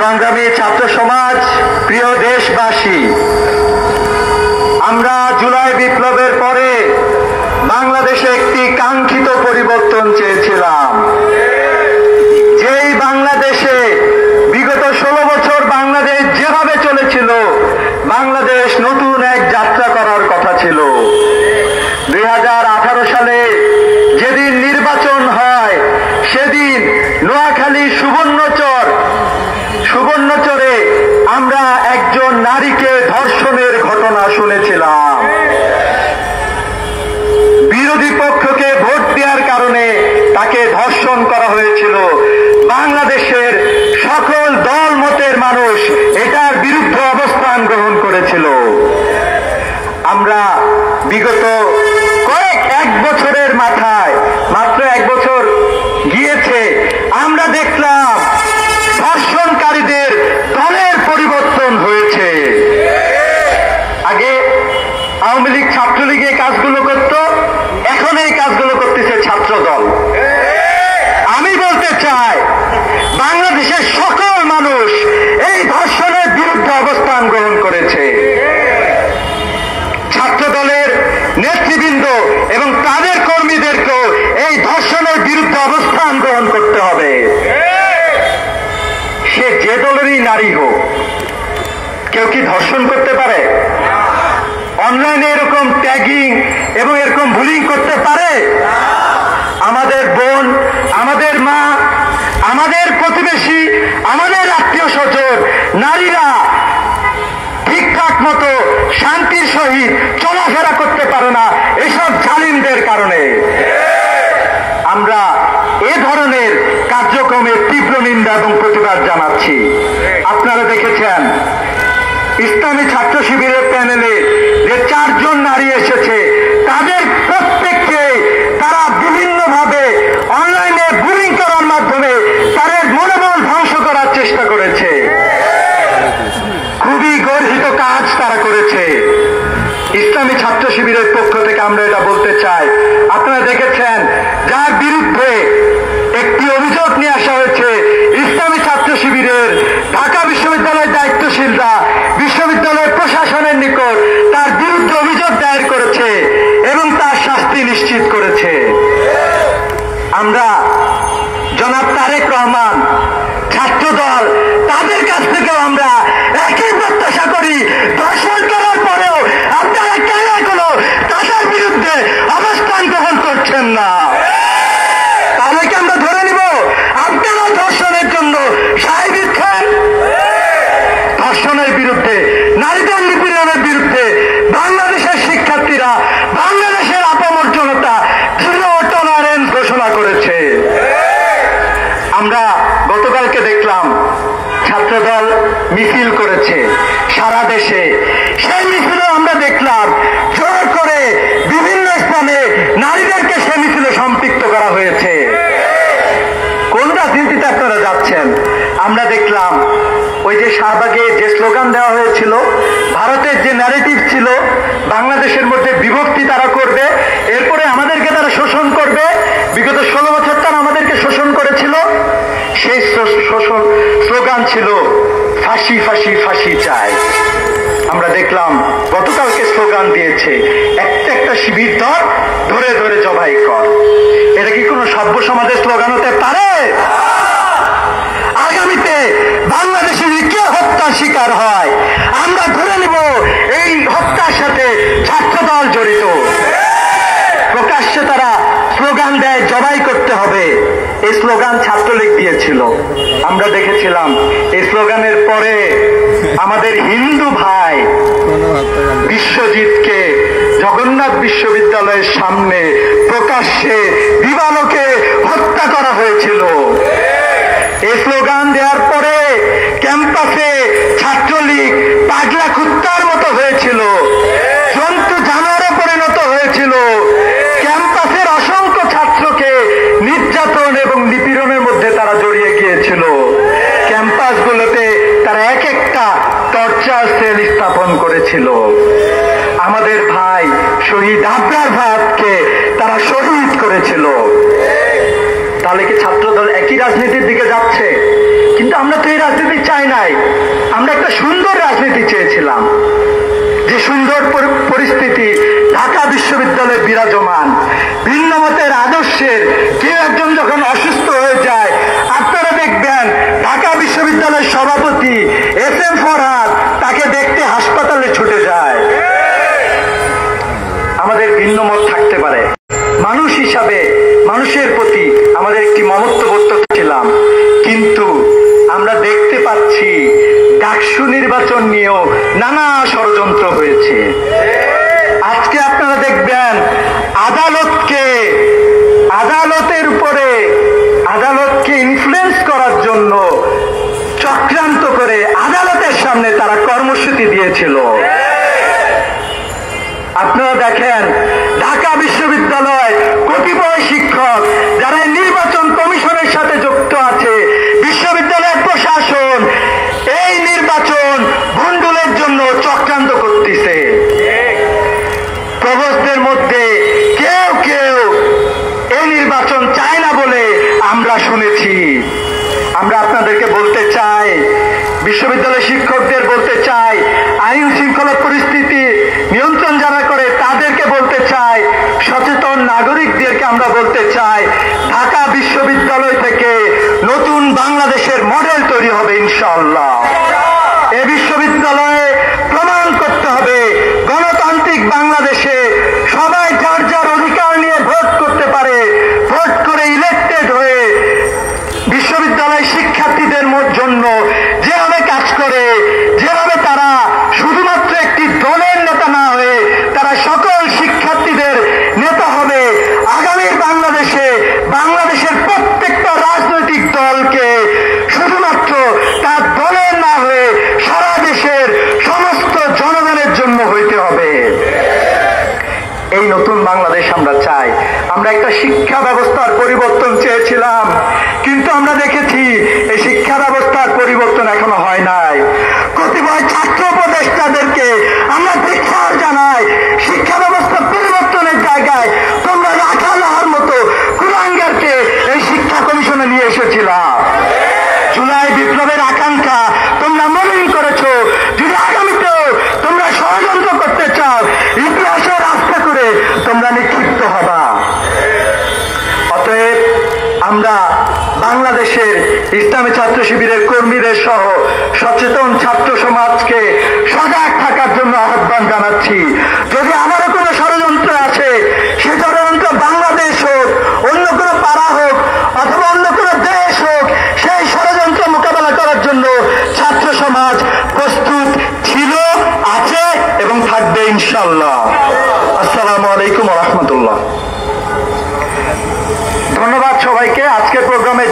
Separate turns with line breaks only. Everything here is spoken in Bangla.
সংগ্রামী ছাত্র সমাজ, প্রিয় দেশবাসী, আমরা জুলাই বিপ্লবের পরে বাংলাদেশে একটি কাঙ্ক্ষিত পরিবর্তন চেয়েছিলাম। যেই বাংলাদেশে বিগত 16 বছর বাংলাদেশ যেভাবে চলেছিল, বাংলাদেশ নতুন এক যাত্রা করার কথা ছিল। 2018 সালে যেদিন নির্বাচন হয়, সেদিন নোয়াখালী সুবর্ণচরে আমরা একজন নারীকে ধর্ষণের ঘটনা শুনেছিলাম। বিরোধী পক্ষকে ভোট দেওয়ার কারণে তাকে ধর্ষণ করা হয়েছিল। বাংলাদেশের সকল দল মতের মানুষ এটার বিরুদ্ধে অবস্থান গ্রহণ করেছিল। আমরা বিগত এক বছরের মাথায়, মাত্র 1 বছর গিয়েছে, আমরা দেখলাম ধর্ষণকারীদের দলের পরিবর্তন হয়েছে। আগে আওয়ামী লীগ ছাত্রলীগ এই কাজগুলো করত, এখন এই কাজগুলো করতেছে ছাত্র দল। আমি বলতে চাই, বাংলাদেশের সকল মানুষ এই ধর্ষণের বিরুদ্ধে অবস্থান গ্রহণ করেছে। ছাত্র দলের নেতৃবৃন্দ এবং তাদের কর্মীদেরকেও এই ধর্ষণের বিরুদ্ধে অবস্থান গ্রহণ করতে হবে। সে যে দলেরই নারী হোক, কেউ কি ধর্ষণ করতে পারে? অনলাইনে এরকম ট্যাগিং এবং এরকম বুলিং করতে পারে? আমাদের বোন, আমাদের মা, আমাদের প্রতিবেশী, আমাদের আত্মীয় স্বজন নারীরা ঠিকঠাক মতো শান্তির সহিত চলাফেরা করতে পারে না এসব জালিমদের কারণে। আমরা এ ধরনের কার্যক্রমের তীব্র নিন্দা এবং প্রতিবাদ জানাচ্ছি। আপনারা দেখেছেন ইসলামী ছাত্র শিবিরের প্যানেলে যে 4 জন নারী এসেছে, তাদের প্রত্যেককে তারা বিভিন্নভাবে অনলাইনে বুলিং করার মাধ্যমে তাদের মনোবল ধ্বংস করার চেষ্টা করেছে। খুবই গর্হিত কাজ তারা করেছে। ইসলামী ছাত্র শিবিরের পক্ষ থেকে আমরা এটা বলতে চাই, আপনারা দেখেছেন যার বিরুদ্ধে একটি অভিযোগ নিয়ে আসা হয়েছে, ইসলামী ছাত্র শিবিরের ঢাকা বিশ্ববিদ্যালয়ের দায়িত্বশীলরা বিশ্ববিদ্যালয় প্রশাসনের নিকট তার বিরুদ্ধে অভিযোগ দায়ের করেছে এবং তার শাস্তি নিশ্চিত করেছে। আমরা জনাব তারেক রহমান, ছাত্র দল, তাদের কাছ থেকেও আমরা একই প্রত্যাশা করি। ধর্ষণ করার পরেও আপনারা কেন এখনো তাদের বিরুদ্ধে অবস্থান গ্রহণ করছেন না? তাহলে কি আমরা ধরে নিব আপনারা ধর্ষণের জন্য সায় দিচ্ছেন? ধর্ষণের বিরুদ্ধে, নারীদের নিপীড়নের বিরুদ্ধে বাংলাদেশের শিক্ষার্থীরা, বাংলাদেশের আপামর জনতা জিরো টলারেন্স ঘোষণা করেছে। আমরা গতকালকে দেখলাম ছাত্রদল মিছিল করেছে সারা দেশে। সেই মিছিলে আমরা দেখলাম জোর করে বিভিন্ন স্থানে নারীদেরকে সে মিছিলে সম্পৃক্ত করা হয়েছে। কোন রাজনীতিতে আপনারা যাচ্ছেন? আমরা দেখলাম ওই যে শাহবাগে যে স্লোগান দেওয়া হয়েছিল, ভারতের যে ন্যারেটিভ ছিল, বাংলাদেশের মধ্যে বিভক্তি তারা করবে, এরপরে আমাদেরকে তারা শোষণ করবে। বিগত 16 বছর তারা আমাদেরকে শোষণ করেছিল। সেই স্লোগান ছিল ফাঁসি ফাঁসি ফাঁসি চাই। আমরা দেখলাম গতকালকে স্লোগান দিয়েছে একটা শিবির ধরে ধরে জবাই কর। এটা কি কোনো সভ্য সমাজের স্লোগান হতে পারে? আগামীতে বাংলাদেশে যদি কেউ হত্যার শিকার হয়, আমরা ধরে নিব এই হত্যার সাথে ছাত্রদল জড়িত। প্রকাশ্যে তারা স্লোগান দেয় জবাই করতে হবে। এই স্লোগান ছাত্রলীগ দিয়েছিল, আমরা দেখেছিলাম। এই স্লোগানের পরে আমাদের হিন্দু ভাই বিশ্বজিৎকে জগন্নাথ বিশ্ববিদ্যালয়ের সামনে প্রকাশ্যে দিবালোকে হত্যা করা হয়েছিল। এই স্লোগান দেওয়ার পরে ক্যাম্পাসে ছাত্রলীগ পাগলা কুত্তার মতো হয়েছিল, জন্তু জানোয়ারে পরিণত হয়েছিল। ক্যাম্পাসের অসংখ্য ছাত্রকে নির্যাতন এবং নিপীড়নের মধ্যে তারা জড়িয়ে গিয়েছিল। ক্যাম্পাসগুলোতে তারা এক একটা টর্চার সেল স্থাপন করেছিল। আমাদের ভাই শহীদ আবরার ভাতকে তারা শহীদ করেছিল। তাহলে কি ছাত্রদল একই রাজনীতির দিকে যাচ্ছে? কিন্তু আমরা তো এই রাজনীতি চাই নাই, আমরা একটা সুন্দর রাজনীতি চেয়েছিলাম, যে সুন্দর পরিস্থিতি ঢাকা বিশ্ববিদ্যালয়ে বিরাজমান। ভিন্ন মতের আদর্শের কেউ একজন যখন অসুস্থ হয়ে যায়, আপনারা দেখবেন ঢাকা বিশ্ববিদ্যালয়ের সভাপতি SM ফরহাদ তাকে দেখতে হাসপাতালে ছুটে যায়। আমাদের ভিন্ন মত থাকতে পারে, মানুষ হিসাবে মানুষের প্রতি আমাদের একটি মমত্ববোধ ছিলাম, কিন্তু আমরা দেখতে পাচ্ছি ডাকসু নির্বাচন নিয়েও নানা ষড়যন্ত্র হয়েছে। আজকে আপনারা দেখবেন আদালতকে ইনফ্লুয়েন্স করার জন্য চক্রান্ত করে আদালতের সামনে তারা কর্মসূচি দিয়েছিল। আপনারা দেখেন ঢাকা বিশ্ববিদ্যালয় কতিপয় শিক্ষক যারা নির্বাচন কমিশনের সাথে যুক্ত আছে, বিশ্ববিদ্যালয়ের প্রশাসন এই নির্বাচন ভণ্ডুলের জন্য চক্রান্ত করতেছে। প্রভোস্টদের মধ্যে কেউ কেউ এই নির্বাচন চায় না বলে আমরা শুনেছি। আমরা আপনাদেরকে বলতে চাই, বিশ্ববিদ্যালয় শিক্ষকদের বলতে চাই, আইন শৃঙ্খলা পরিস্থিতি নিয়ন্ত্রণ যারা করে তাদেরকে বলতে চাই, সচেতন নাগরিকদেরকে আমরা বলতে চাই, ঢাকা বিশ্ববিদ্যালয় থেকে নতুন বাংলাদেশের মডেল তৈরি হবে ইনশাআল্লাহ। এই বিশ্ববিদ্যালয়ে প্রমাণ করতে হবে গণতান্ত্রিক বাংলাদেশে সবাই যার যার অধিকার নিয়ে ভোট করতে পারে, ভোট করে ইলেক্টেড হয়ে বিশ্ববিদ্যালয় শিক্ষার্থীদের জন্য যেভাবে কাজ করে, যেভাবে তারা শুধুমাত্র একটি দলের নেতা না হয়ে তারা সকল শিক্ষার্থীদের নেতা হবে, আগামীর বাংলাদেশের প্রত্যেকটা রাজনৈতিক দলকে শুধুমাত্র তার দলের না হয়ে সারা দেশের সমস্ত জনগণের জন্য হইতে হবে। এই নতুন বাংলাদেশ আমরা চাই। আমরা একটা শিক্ষা ব্যবস্থার পরিবর্তন চেয়েছিলাম, কিন্তু আমরা দেখেছি এই শিক্ষা ব্যবস্থার পরিবর্তন এখনো হয় নাই। কতিপয় ছাত্র উপদেষ্টাদেরকে আমরা ধিক্কার জানাই, শিক্ষা ব্যবস্থা পরিবর্তনের জায়গায় তোমরা রাখাল হওয়ার মতো কুলাঙ্গারকে এই শিক্ষা কমিশনে নিয়ে এসেছিলাম। জুলাই বিপ্লবের আকাঙ্ক্ষা তোমরা মলিন করেছো। যদি আগামীতেও তোমরা ষড়যন্ত্র করতে চাও, ইতিহাসের রাস্তা করে তোমরা নিক্ষিপ্ত হবা। অতএব আমরা বাংলাদেশের ইসলামী ছাত্র শিবিরের কর্মীদের সহ সচেতন ছাত্র সমাজকে সজাগ থাকার জন্য আহ্বান জানাচ্ছি। যদি আমারও কোনো ষড়যন্ত্র আছে, সে ষড়যন্ত্র বাংলাদেশ হোক, অন্য কোনো পাড়া হোক অথবা অন্য কোনো দেশ হোক, সেই ষড়যন্ত্র মোকাবেলা করার জন্য ছাত্র সমাজ প্রস্তুত ছিল, আছে এবং থাকবে ইনশাআল্লাহ। আসসালামু আলাইকুম ওয়া রাহমাতুল্লাহ। ধন্যবাদ সবাইকে আজকের প্রোগ্রামে